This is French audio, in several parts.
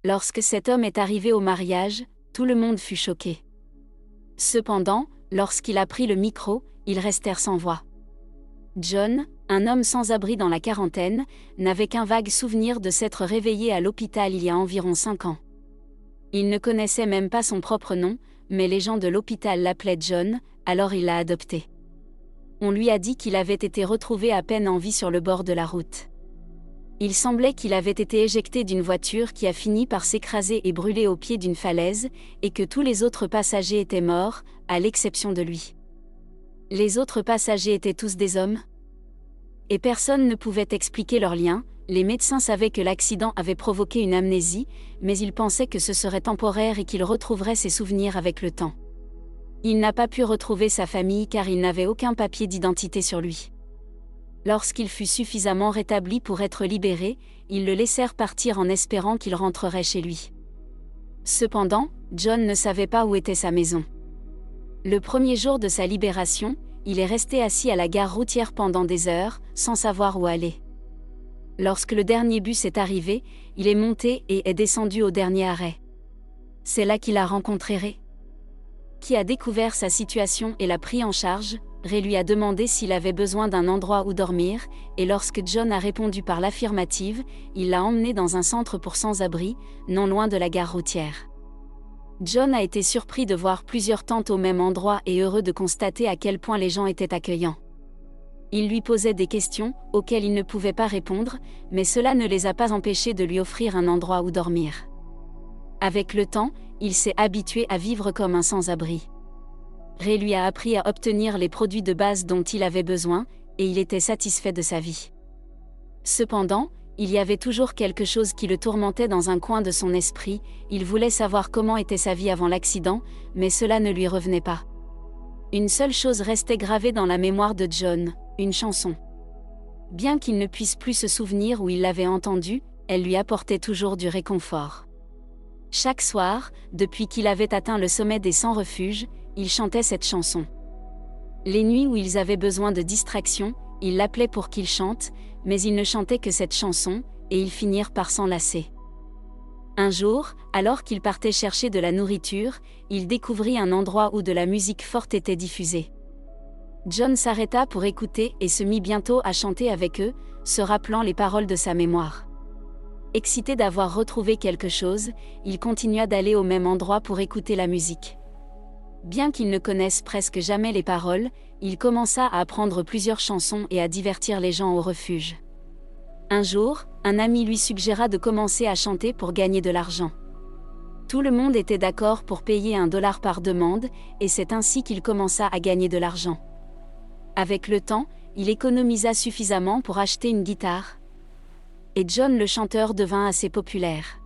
Lorsque cet homme est arrivé au mariage, tout le monde fut choqué. Cependant, lorsqu'il a pris le micro, ils restèrent sans voix. John, un homme sans abri dans la quarantaine, n'avait qu'un vague souvenir de s'être réveillé à l'hôpital il y a environ 5 ans. Il ne connaissait même pas son propre nom, mais les gens de l'hôpital l'appelaient John, alors il l'a adopté. On lui a dit qu'il avait été retrouvé à peine en vie sur le bord de la route. Il semblait qu'il avait été éjecté d'une voiture qui a fini par s'écraser et brûler au pied d'une falaise, et que tous les autres passagers étaient morts, à l'exception de lui. Les autres passagers étaient tous des hommes. Et personne ne pouvait expliquer leur lien. Les médecins savaient que l'accident avait provoqué une amnésie, mais ils pensaient que ce serait temporaire et qu'il retrouverait ses souvenirs avec le temps. Il n'a pas pu retrouver sa famille car il n'avait aucun papier d'identité sur lui. Lorsqu'il fut suffisamment rétabli pour être libéré, ils le laissèrent partir en espérant qu'il rentrerait chez lui. Cependant, John ne savait pas où était sa maison. Le premier jour de sa libération, il est resté assis à la gare routière pendant des heures, sans savoir où aller. Lorsque le dernier bus est arrivé, il est monté et est descendu au dernier arrêt. C'est là qu'il a rencontré Ray, qui a découvert sa situation et l'a pris en charge. Ray lui a demandé s'il avait besoin d'un endroit où dormir, et lorsque John a répondu par l'affirmative, il l'a emmené dans un centre pour sans-abri, non loin de la gare routière. John a été surpris de voir plusieurs tentes au même endroit et heureux de constater à quel point les gens étaient accueillants. Il lui posait des questions, auxquelles il ne pouvait pas répondre, mais cela ne les a pas empêchés de lui offrir un endroit où dormir. Avec le temps, il s'est habitué à vivre comme un sans-abri. Ray lui a appris à obtenir les produits de base dont il avait besoin, et il était satisfait de sa vie. Cependant, il y avait toujours quelque chose qui le tourmentait dans un coin de son esprit. Il voulait savoir comment était sa vie avant l'accident, mais cela ne lui revenait pas. Une seule chose restait gravée dans la mémoire de John, une chanson. Bien qu'il ne puisse plus se souvenir où il l'avait entendue, elle lui apportait toujours du réconfort. Chaque soir, depuis qu'il avait atteint le sommet des 100 refuges, il chantait cette chanson. Les nuits où ils avaient besoin de distraction, il l'appelait pour qu'il chante, mais il ne chantait que cette chanson, et ils finirent par s'en lasser. Un jour, alors qu'il partait chercher de la nourriture, il découvrit un endroit où de la musique forte était diffusée. John s'arrêta pour écouter et se mit bientôt à chanter avec eux, se rappelant les paroles de sa mémoire. Excité d'avoir retrouvé quelque chose, il continua d'aller au même endroit pour écouter la musique. Bien qu'il ne connaisse presque jamais les paroles, il commença à apprendre plusieurs chansons et à divertir les gens au refuge. Un jour, un ami lui suggéra de commencer à chanter pour gagner de l'argent. Tout le monde était d'accord pour payer $1 par demande, et c'est ainsi qu'il commença à gagner de l'argent. Avec le temps, il économisa suffisamment pour acheter une guitare. Et John le chanteur devint assez populaire.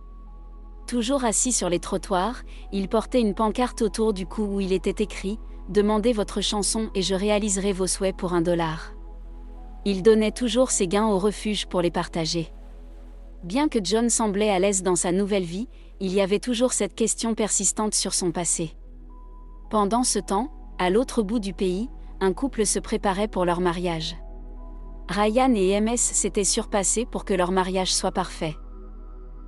Toujours assis sur les trottoirs, il portait une pancarte autour du cou où il était écrit « Demandez votre chanson et je réaliserai vos souhaits pour $1 ». Il donnait toujours ses gains au refuge pour les partager. Bien que John semblait à l'aise dans sa nouvelle vie, il y avait toujours cette question persistante sur son passé. Pendant ce temps, à l'autre bout du pays, un couple se préparait pour leur mariage. Ryan et MS s'étaient surpassés pour que leur mariage soit parfait.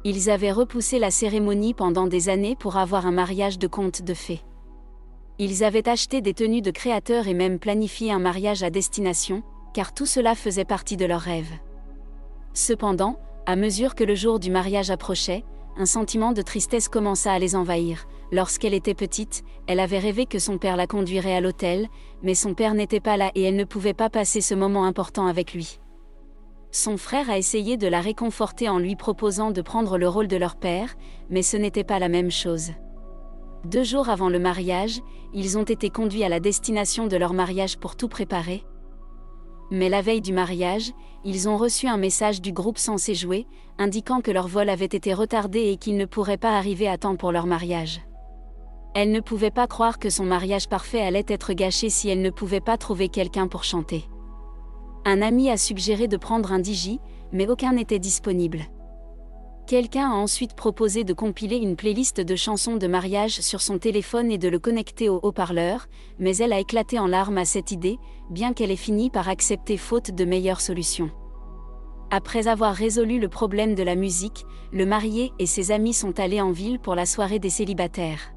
Ils avaient repoussé la cérémonie pendant des années pour avoir un mariage de conte de fées. Ils avaient acheté des tenues de créateurs et même planifié un mariage à destination, car tout cela faisait partie de leurs rêves. Cependant, à mesure que le jour du mariage approchait, un sentiment de tristesse commença à les envahir. Lorsqu'elle était petite, elle avait rêvé que son père la conduirait à l'hôtel, mais son père n'était pas là et elle ne pouvait pas passer ce moment important avec lui. Son frère a essayé de la réconforter en lui proposant de prendre le rôle de leur père, mais ce n'était pas la même chose. 2 jours avant le mariage, ils ont été conduits à la destination de leur mariage pour tout préparer. Mais la veille du mariage, ils ont reçu un message du groupe censé jouer, indiquant que leur vol avait été retardé et qu'ils ne pourraient pas arriver à temps pour leur mariage. Elle ne pouvait pas croire que son mariage parfait allait être gâché si elle ne pouvait pas trouver quelqu'un pour chanter. Un ami a suggéré de prendre un DJ, mais aucun n'était disponible. Quelqu'un a ensuite proposé de compiler une playlist de chansons de mariage sur son téléphone et de le connecter au haut-parleur, mais elle a éclaté en larmes à cette idée, bien qu'elle ait fini par accepter faute de meilleures solutions. Après avoir résolu le problème de la musique, le marié et ses amis sont allés en ville pour la soirée des célibataires.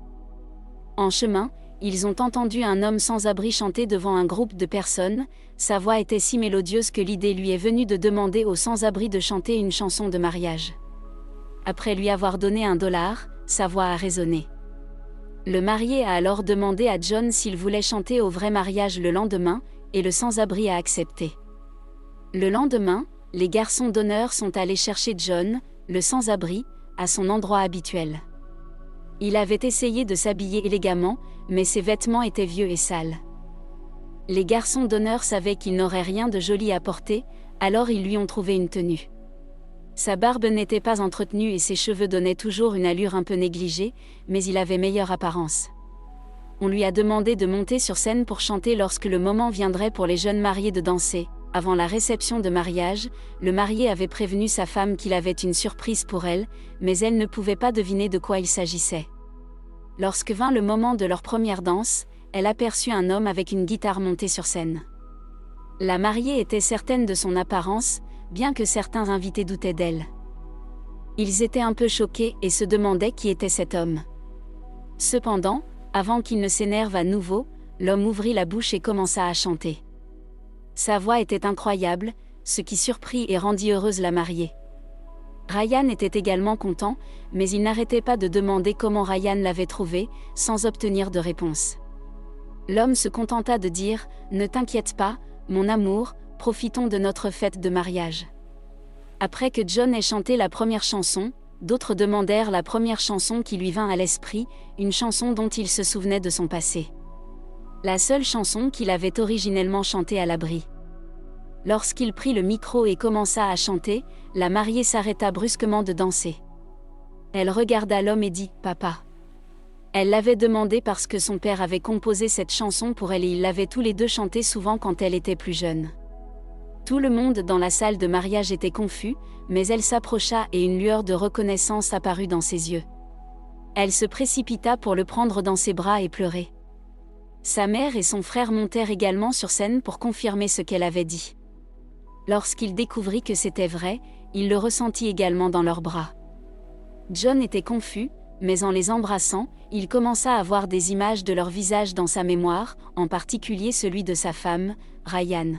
En chemin, ils ont entendu un homme sans-abri chanter devant un groupe de personnes. Sa voix était si mélodieuse que l'idée lui est venue de demander aux sans-abri de chanter une chanson de mariage. Après lui avoir donné $1, sa voix a résonné. Le marié a alors demandé à John s'il voulait chanter au vrai mariage le lendemain, et le sans-abri a accepté. Le lendemain, les garçons d'honneur sont allés chercher John, le sans-abri, à son endroit habituel. Il avait essayé de s'habiller élégamment, mais ses vêtements étaient vieux et sales. Les garçons d'honneur savaient qu'il n'aurait rien de joli à porter, alors ils lui ont trouvé une tenue. Sa barbe n'était pas entretenue et ses cheveux donnaient toujours une allure un peu négligée, mais il avait meilleure apparence. On lui a demandé de monter sur scène pour chanter lorsque le moment viendrait pour les jeunes mariés de danser. Avant la réception de mariage, le marié avait prévenu sa femme qu'il avait une surprise pour elle, mais elle ne pouvait pas deviner de quoi il s'agissait. Lorsque vint le moment de leur première danse, elle aperçut un homme avec une guitare montée sur scène. La mariée était certaine de son apparence, bien que certains invités doutaient d'elle. Ils étaient un peu choqués et se demandaient qui était cet homme. Cependant, avant qu'il ne s'énerve à nouveau, l'homme ouvrit la bouche et commença à chanter. Sa voix était incroyable, ce qui surprit et rendit heureuse la mariée. Ryan était également content, mais il n'arrêtait pas de demander comment Ryan l'avait trouvé, sans obtenir de réponse. L'homme se contenta de dire « Ne t'inquiète pas, mon amour, profitons de notre fête de mariage. » Après que John ait chanté la première chanson, d'autres demandèrent la première chanson qui lui vint à l'esprit, une chanson dont il se souvenait de son passé. La seule chanson qu'il avait originellement chantée à l'abri. Lorsqu'il prit le micro et commença à chanter, la mariée s'arrêta brusquement de danser. Elle regarda l'homme et dit « Papa ». Elle l'avait demandé parce que son père avait composé cette chanson pour elle et ils l'avaient tous les deux chantée souvent quand elle était plus jeune. Tout le monde dans la salle de mariage était confus, mais elle s'approcha et une lueur de reconnaissance apparut dans ses yeux. Elle se précipita pour le prendre dans ses bras et pleurait. Sa mère et son frère montèrent également sur scène pour confirmer ce qu'elle avait dit. Lorsqu'il découvrit que c'était vrai, il le ressentit également dans leurs bras. John était confus, mais en les embrassant, il commença à voir des images de leur visage dans sa mémoire, en particulier celui de sa femme, Ryan.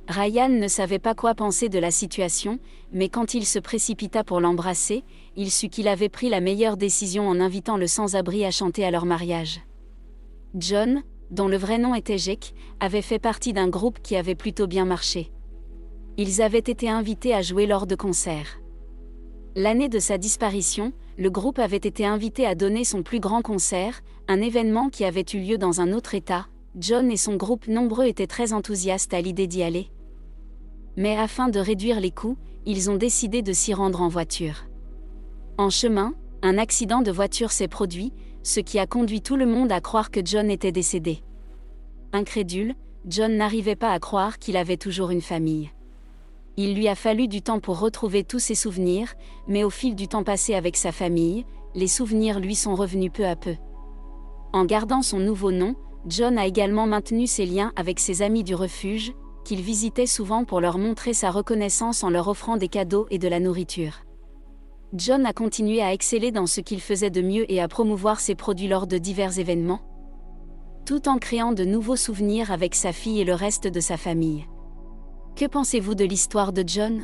Ryan ne savait pas quoi penser de la situation, mais quand il se précipita pour l'embrasser, il sut qu'il avait pris la meilleure décision en invitant le sans-abri à chanter à leur mariage. John, dont le vrai nom était Jake, avait fait partie d'un groupe qui avait plutôt bien marché. Ils avaient été invités à jouer lors de concerts. L'année de sa disparition, le groupe avait été invité à donner son plus grand concert, un événement qui avait eu lieu dans un autre État. John et son groupe nombreux étaient très enthousiastes à l'idée d'y aller. Mais afin de réduire les coûts, ils ont décidé de s'y rendre en voiture. En chemin, un accident de voiture s'est produit, ce qui a conduit tout le monde à croire que John était décédé. Incrédule, John n'arrivait pas à croire qu'il avait toujours une famille. Il lui a fallu du temps pour retrouver tous ses souvenirs, mais au fil du temps passé avec sa famille, les souvenirs lui sont revenus peu à peu. En gardant son nouveau nom, John a également maintenu ses liens avec ses amis du refuge, qu'il visitait souvent pour leur montrer sa reconnaissance en leur offrant des cadeaux et de la nourriture. John a continué à exceller dans ce qu'il faisait de mieux et à promouvoir ses produits lors de divers événements, tout en créant de nouveaux souvenirs avec sa fille et le reste de sa famille. Que pensez-vous de l'histoire de John ?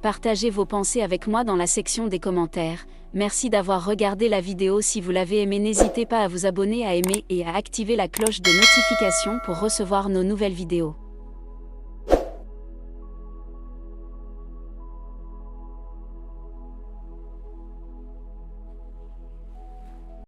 Partagez vos pensées avec moi dans la section des commentaires. Merci d'avoir regardé la vidéo. Si vous l'avez aimée, n'hésitez pas à vous abonner, à aimer et à activer la cloche de notification pour recevoir nos nouvelles vidéos.